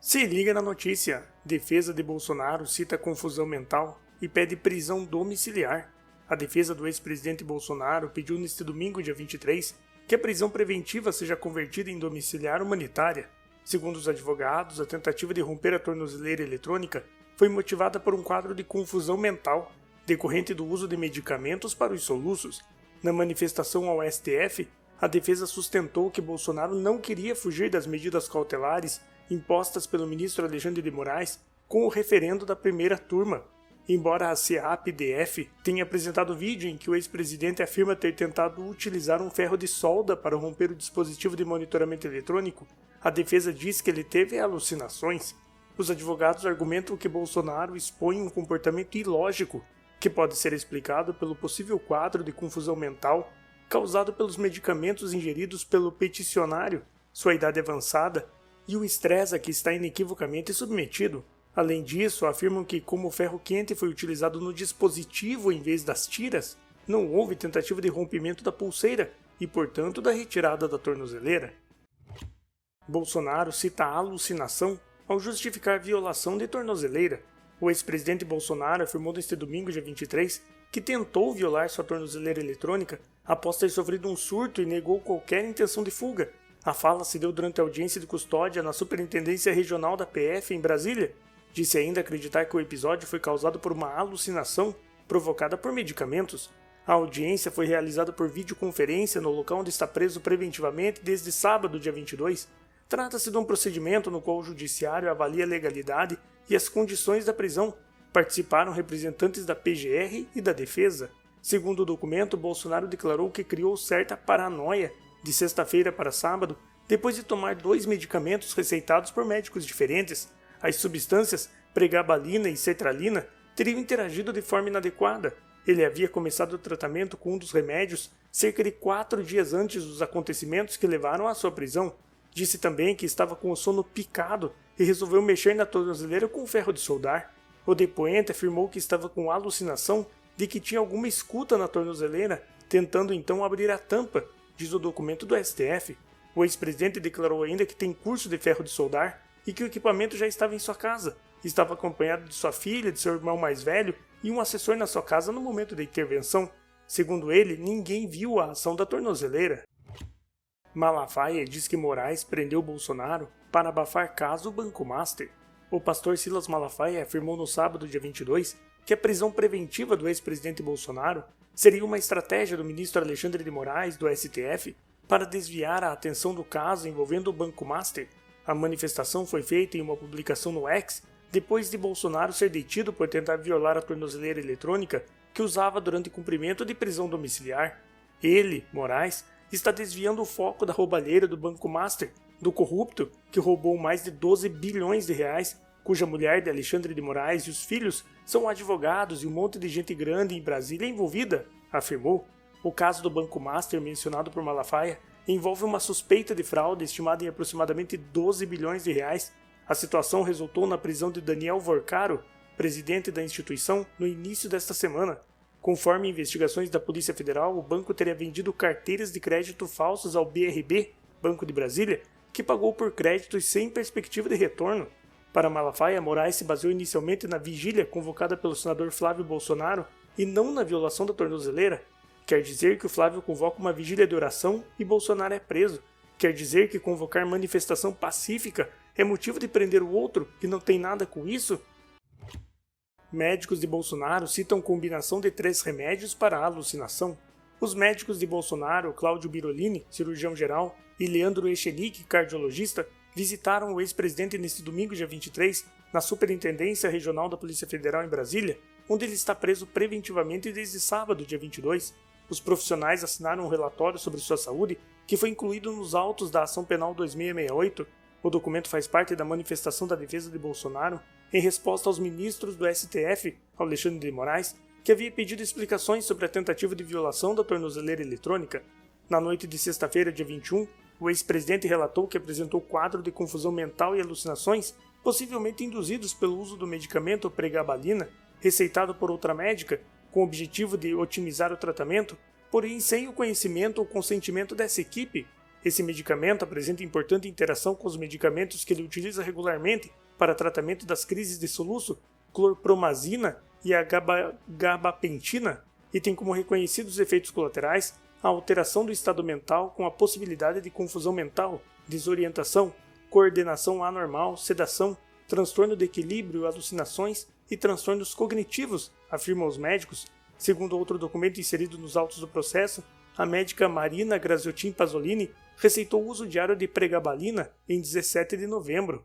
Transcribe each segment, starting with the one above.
Se liga na notícia. Defesa de Bolsonaro cita confusão mental e pede prisão domiciliar. A defesa do ex-presidente Bolsonaro pediu neste domingo, dia 23, que a prisão preventiva seja convertida em domiciliar humanitária. Segundo os advogados, a tentativa de romper a tornozeleira eletrônica foi motivada por um quadro de confusão mental, decorrente do uso de medicamentos para os soluços. Na manifestação ao STF, a defesa sustentou que Bolsonaro não queria fugir das medidas cautelares impostas pelo ministro Alexandre de Moraes com o referendo da primeira turma. Embora a CEAP-DF tenha apresentado vídeo em que o ex-presidente afirma ter tentado utilizar um ferro de solda para romper o dispositivo de monitoramento eletrônico, a defesa diz que ele teve alucinações. Os advogados argumentam que Bolsonaro expõe um comportamento ilógico, que pode ser explicado pelo possível quadro de confusão mental causado pelos medicamentos ingeridos pelo peticionário, sua idade avançada e o estresse a que está inequivocamente submetido. Além disso, afirmam que, como o ferro quente foi utilizado no dispositivo em vez das tiras, não houve tentativa de rompimento da pulseira e, portanto, da retirada da tornozeleira. Bolsonaro cita a alucinação ao justificar violação de tornozeleira. O ex-presidente Bolsonaro afirmou neste domingo, dia 23, que tentou violar sua tornozeleira eletrônica após ter sofrido um surto e negou qualquer intenção de fuga. A fala se deu durante a audiência de custódia na Superintendência Regional da PF em Brasília. Disse ainda acreditar que o episódio foi causado por uma alucinação provocada por medicamentos. A audiência foi realizada por videoconferência no local onde está preso preventivamente desde sábado, dia 22. Trata-se de um procedimento no qual o judiciário avalia a legalidade e as condições da prisão. Participaram representantes da PGR e da defesa. Segundo o documento, Bolsonaro declarou que criou certa paranoia de sexta-feira para sábado, depois de tomar 2 medicamentos receitados por médicos diferentes. As substâncias, pregabalina e sertralina, teriam interagido de forma inadequada. Ele havia começado o tratamento com um dos remédios cerca de 4 dias antes dos acontecimentos que levaram à sua prisão. Disse também que estava com o sono picado e resolveu mexer na tornozeleira com um ferro de soldar. O depoente afirmou que estava com alucinação de que tinha alguma escuta na tornozeleira, tentando então abrir a tampa, diz o documento do STF. O ex-presidente declarou ainda que tem curso de ferro de soldar e que o equipamento já estava em sua casa. Estava acompanhado de sua filha, de seu irmão mais velho e um assessor na sua casa no momento da intervenção. Segundo ele, ninguém viu a ação da tornozeleira. Malafaia diz que Moraes prendeu Bolsonaro para abafar caso Banco Master. O pastor Silas Malafaia afirmou no sábado, dia 22, que a prisão preventiva do ex-presidente Bolsonaro seria uma estratégia do ministro Alexandre de Moraes, do STF, para desviar a atenção do caso envolvendo o Banco Master. A manifestação foi feita em uma publicação no X, depois de Bolsonaro ser detido por tentar violar a tornozeleira eletrônica que usava durante cumprimento de prisão domiciliar. Ele, Moraes, está desviando o foco da roubalheira do Banco Master, do corrupto que roubou mais de 12 bilhões de reais, cuja mulher de Alexandre de Moraes e os filhos são advogados e um monte de gente grande em Brasília envolvida, afirmou. O caso do Banco Master mencionado por Malafaia envolve uma suspeita de fraude estimada em aproximadamente 12 bilhões de reais. A situação resultou na prisão de Daniel Vorcaro, presidente da instituição, no início desta semana. Conforme investigações da Polícia Federal, o banco teria vendido carteiras de crédito falsas ao BRB, Banco de Brasília, que pagou por créditos sem perspectiva de retorno. Para Malafaia, Moraes se baseou inicialmente na vigília convocada pelo senador Flávio Bolsonaro e não na violação da tornozeleira. Quer dizer que o Flávio convoca uma vigília de oração e Bolsonaro é preso. Quer dizer que convocar manifestação pacífica é motivo de prender o outro que não tem nada com isso? Médicos de Bolsonaro citam combinação de 3 remédios para a alucinação. Os médicos de Bolsonaro, Cláudio Birolini, cirurgião geral, e Leandro Echenique, cardiologista, visitaram o ex-presidente neste domingo, dia 23, na Superintendência Regional da Polícia Federal em Brasília, onde ele está preso preventivamente desde sábado, dia 22. Os profissionais assinaram um relatório sobre sua saúde que foi incluído nos autos da Ação Penal 2668. O documento faz parte da manifestação da defesa de Bolsonaro em resposta aos ministros do STF, Alexandre de Moraes, que havia pedido explicações sobre a tentativa de violação da tornozeleira eletrônica. Na noite de sexta-feira, dia 21, o ex-presidente relatou que apresentou quadro de confusão mental e alucinações, possivelmente induzidos pelo uso do medicamento pregabalina, receitado por outra médica, com o objetivo de otimizar o tratamento, porém sem o conhecimento ou consentimento dessa equipe. Esse medicamento apresenta importante interação com os medicamentos que ele utiliza regularmente para tratamento das crises de soluço, clorpromazina e a gabapentina, e tem como reconhecidos efeitos colaterais a alteração do estado mental com a possibilidade de confusão mental, desorientação, coordenação anormal, sedação, transtorno de equilíbrio, alucinações e transtornos cognitivos, afirmam os médicos. Segundo outro documento inserido nos autos do processo, a médica Marina Graziotin Pasolini receitou o uso diário de pregabalina em 17 de novembro.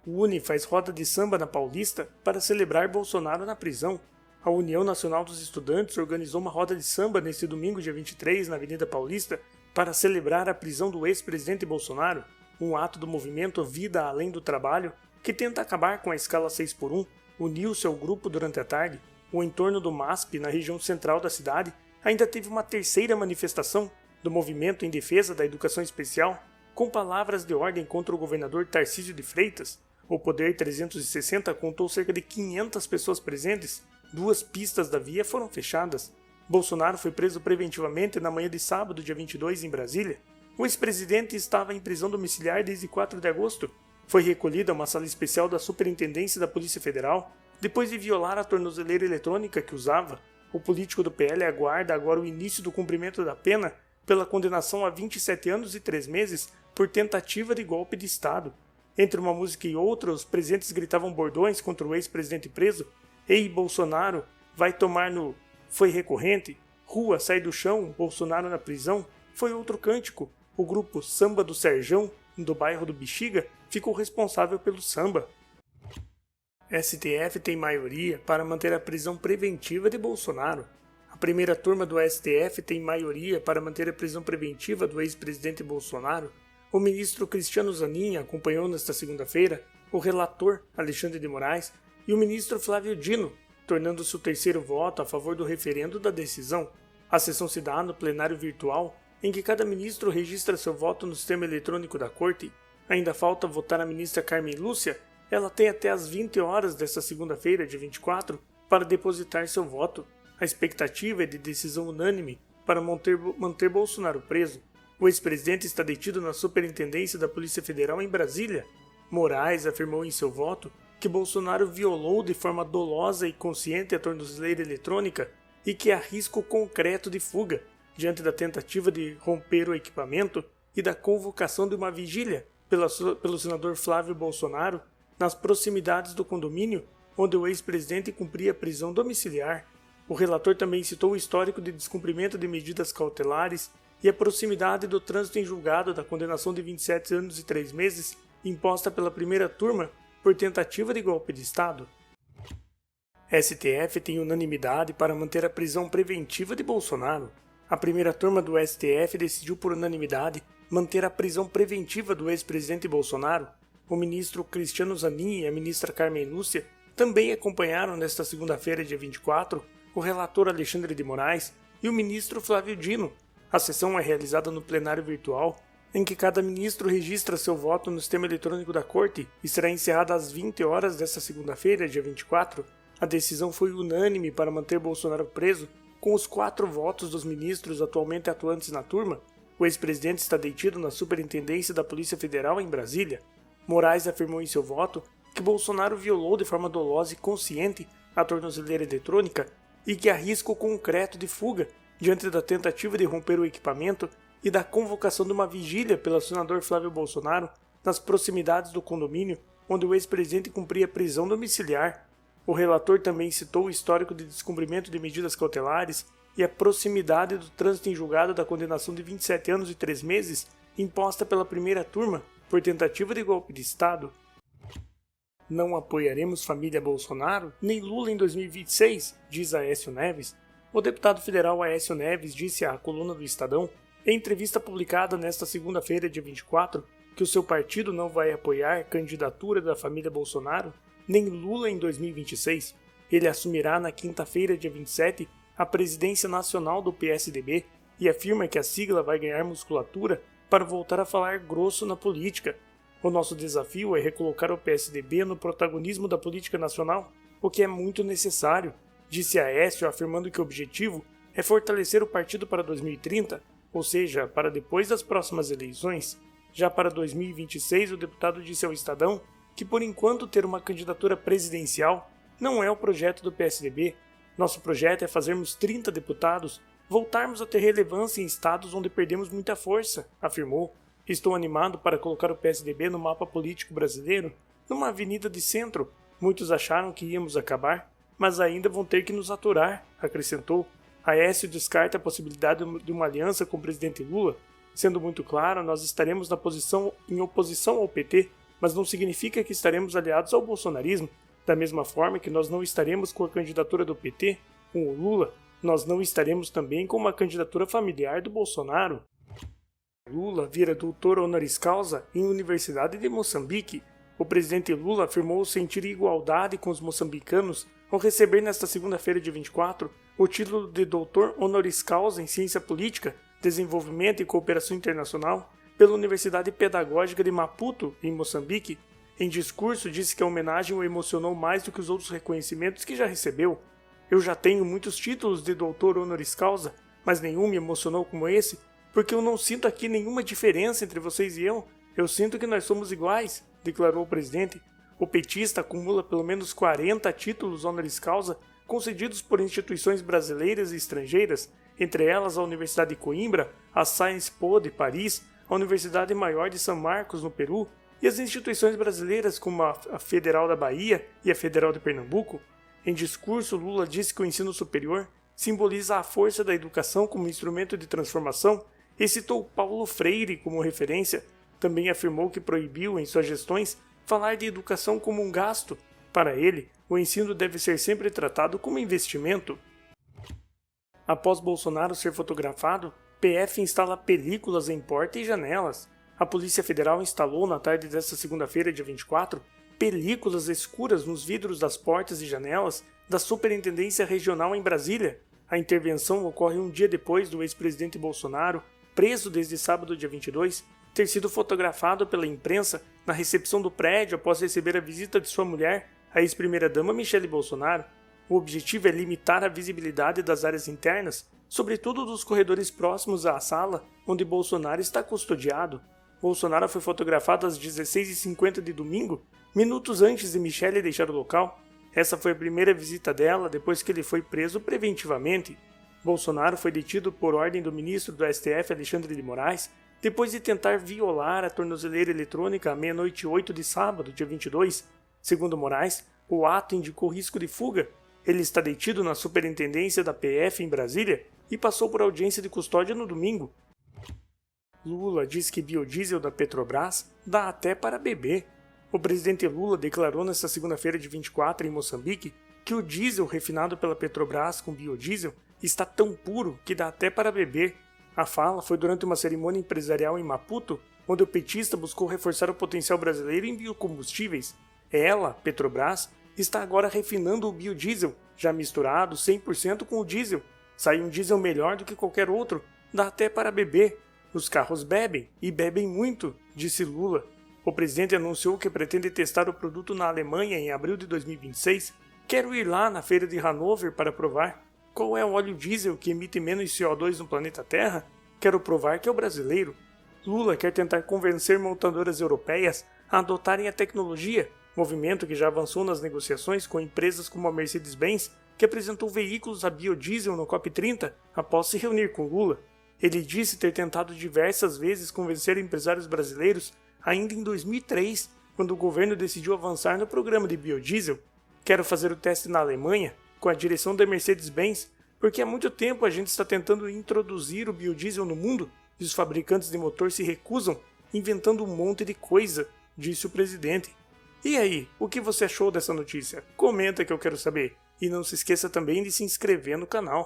O UNE faz roda de samba na Paulista para celebrar Bolsonaro na prisão. A União Nacional dos Estudantes organizou uma roda de samba neste domingo, dia 23, na Avenida Paulista, para celebrar a prisão do ex-presidente Bolsonaro, um ato do movimento Vida Além do Trabalho, que tenta acabar com a escala 6x1, uniu-se ao grupo durante a tarde. O entorno do MASP, na região central da cidade, ainda teve uma terceira manifestação do movimento em defesa da educação especial, com palavras de ordem contra o governador Tarcísio de Freitas. O Poder 360 contou cerca de 500 pessoas presentes. 2 pistas da via foram fechadas. Bolsonaro foi preso preventivamente na manhã de sábado, dia 22, em Brasília. O ex-presidente estava em prisão domiciliar desde 4 de agosto. Foi recolhido a uma sala especial da Superintendência da Polícia Federal depois de violar a tornozeleira eletrônica que usava. O político do PL aguarda agora o início do cumprimento da pena pela condenação a 27 anos e 3 meses por tentativa de golpe de Estado. Entre uma música e outra, os presentes gritavam bordões contra o ex-presidente preso. Ei, Bolsonaro, vai tomar no... Foi recorrente. Rua, sai do chão, Bolsonaro na prisão. Foi outro cântico. O grupo Samba do Serjão, do bairro do Bexiga, ficou responsável pelo samba. STF tem maioria para manter a prisão preventiva de Bolsonaro. A primeira turma do STF tem maioria para manter a prisão preventiva do ex-presidente Bolsonaro. O ministro Cristiano Zanin acompanhou nesta segunda-feira o relator Alexandre de Moraes e o ministro Flávio Dino, tornando-se o terceiro voto a favor do referendo da decisão. A sessão se dá no plenário virtual, em que cada ministro registra seu voto no sistema eletrônico da Corte. Ainda falta votar a ministra Carmen Lúcia. Ela tem até às 20 horas desta segunda-feira, dia 24, para depositar seu voto. A expectativa é de decisão unânime para manter Bolsonaro preso. O ex-presidente está detido na Superintendência da Polícia Federal em Brasília. Moraes afirmou em seu voto que Bolsonaro violou de forma dolosa e consciente a tornozeleira eletrônica e que há risco concreto de fuga, diante da tentativa de romper o equipamento e da convocação de uma vigília pelo senador Flávio Bolsonaro nas proximidades do condomínio onde o ex-presidente cumpria prisão domiciliar. O relator também citou o histórico de descumprimento de medidas cautelares e a proximidade do trânsito em julgado da condenação de 27 anos e 3 meses imposta pela primeira turma por tentativa de golpe de Estado. STF tem unanimidade para manter a prisão preventiva de Bolsonaro. A primeira turma do STF decidiu por unanimidade manter a prisão preventiva do ex-presidente Bolsonaro. O ministro Cristiano Zanin e a ministra Carmen Lúcia também acompanharam nesta segunda-feira, dia 24, o relator Alexandre de Moraes e o ministro Flávio Dino. A sessão é realizada no plenário virtual, em que cada ministro registra seu voto no sistema eletrônico da Corte e será encerrada às 20 horas desta segunda-feira, dia 24. A decisão foi unânime para manter Bolsonaro preso, com os 4 votos dos ministros atualmente atuantes na turma. O ex-presidente está detido na Superintendência da Polícia Federal em Brasília. Moraes afirmou em seu voto que Bolsonaro violou de forma dolosa e consciente a tornozeleira eletrônica e que há risco concreto de fuga diante da tentativa de romper o equipamento e da convocação de uma vigília pelo senador Flávio Bolsonaro nas proximidades do condomínio onde o ex-presidente cumpria prisão domiciliar. O relator também citou o histórico de descumprimento de medidas cautelares e a proximidade do trânsito em julgado da condenação de 27 anos e 3 meses imposta pela primeira turma por tentativa de golpe de Estado. Não apoiaremos família Bolsonaro nem Lula em 2026, diz Aécio Neves. O deputado federal Aécio Neves disse à coluna do Estadão, em entrevista publicada nesta segunda-feira, dia 24, que o seu partido não vai apoiar a candidatura da família Bolsonaro nem Lula em 2026. Ele assumirá na quinta-feira, dia 27, a presidência nacional do PSDB e afirma que a sigla vai ganhar musculatura para voltar a falar grosso na política. O nosso desafio é recolocar o PSDB no protagonismo da política nacional, o que é muito necessário, disse Aécio, afirmando que o objetivo é fortalecer o partido para 2030. ou seja, para depois das próximas eleições. Já para 2026, o deputado disse ao Estadão que por enquanto ter uma candidatura presidencial não é o projeto do PSDB. Nosso projeto é fazermos 30 deputados, voltarmos a ter relevância em estados onde perdemos muita força, afirmou. Estou animado para colocar o PSDB no mapa político brasileiro, numa avenida de centro. Muitos acharam que íamos acabar, mas ainda vão ter que nos aturar, acrescentou. Aécio descarta a possibilidade de uma aliança com o presidente Lula. Sendo muito claro, nós estaremos em oposição ao PT, mas não significa que estaremos aliados ao bolsonarismo. Da mesma forma que nós não estaremos com a candidatura do PT, com o Lula, nós não estaremos também com uma candidatura familiar do Bolsonaro. Lula vira doutor honoris causa em Universidade de Moçambique. O presidente Lula afirmou sentir igualdade com os moçambicanos ao receber nesta segunda-feira, dia 24, o título de doutor honoris causa em Ciência Política, Desenvolvimento e Cooperação Internacional pela Universidade Pedagógica de Maputo, em Moçambique. Em discurso, disse que a homenagem o emocionou mais do que os outros reconhecimentos que já recebeu. Eu já tenho muitos títulos de doutor honoris causa, mas nenhum me emocionou como esse, porque eu não sinto aqui nenhuma diferença entre vocês e eu. Eu sinto que nós somos iguais, declarou o presidente. O petista acumula pelo menos 40 títulos honoris causa concedidos por instituições brasileiras e estrangeiras, entre elas a Universidade de Coimbra, a Sciences Po de Paris, a Universidade Maior de São Marcos, no Peru, e as instituições brasileiras como a Federal da Bahia e a Federal de Pernambuco. Em discurso, Lula disse que o ensino superior simboliza a força da educação como instrumento de transformação e citou Paulo Freire como referência. Também afirmou que proibiu, em suas gestões, falar de educação como um gasto. Para ele, o ensino deve ser sempre tratado como investimento. Após Bolsonaro ser fotografado, PF instala películas em porta e janelas. A Polícia Federal instalou na tarde desta segunda-feira, dia 24, películas escuras nos vidros das portas e janelas da Superintendência Regional em Brasília. A intervenção ocorre um dia depois do ex-presidente Bolsonaro, preso desde sábado, dia 22, ter sido fotografado pela imprensa na recepção do prédio após receber a visita de sua mulher, a ex-primeira-dama Michele Bolsonaro. O objetivo é limitar a visibilidade das áreas internas, sobretudo dos corredores próximos à sala onde Bolsonaro está custodiado. Bolsonaro foi fotografado às 16h50 de domingo, minutos antes de Michele deixar o local. Essa foi a primeira visita dela depois que ele foi preso preventivamente. Bolsonaro foi detido por ordem do ministro do STF, Alexandre de Moraes, depois de tentar violar a tornozeleira eletrônica à 00h08 de sábado, dia 22. Segundo Moraes, o ato indicou risco de fuga. Ele está detido na superintendência da PF em Brasília e passou por audiência de custódia no domingo. Lula diz que biodiesel da Petrobras dá até para beber. O presidente Lula declarou nesta segunda-feira de 24 em Moçambique que o diesel refinado pela Petrobras com biodiesel está tão puro que dá até para beber. A fala foi durante uma cerimônia empresarial em Maputo, onde o petista buscou reforçar o potencial brasileiro em biocombustíveis. Ela, Petrobras, está agora refinando o biodiesel, já misturado 100% com o diesel. Sai um diesel melhor do que qualquer outro, dá até para beber. Os carros bebem, e bebem muito, disse Lula. O presidente anunciou que pretende testar o produto na Alemanha em abril de 2026. Quero ir lá na feira de Hannover para provar. Qual é o óleo diesel que emite menos CO2 no planeta Terra? Quero provar que é o brasileiro. Lula quer tentar convencer montadoras europeias a adotarem a tecnologia, movimento que já avançou nas negociações com empresas como a Mercedes-Benz, que apresentou veículos a biodiesel no COP30 após se reunir com Lula. Ele disse ter tentado diversas vezes convencer empresários brasileiros ainda em 2003, quando o governo decidiu avançar no programa de biodiesel. Quero fazer o teste na Alemanha, com a direção da Mercedes-Benz, porque há muito tempo a gente está tentando introduzir o biodiesel no mundo e os fabricantes de motor se recusam, inventando um monte de coisa, disse o presidente. E aí, o que você achou dessa notícia? Comenta que eu quero saber. E não se esqueça também de se inscrever no canal.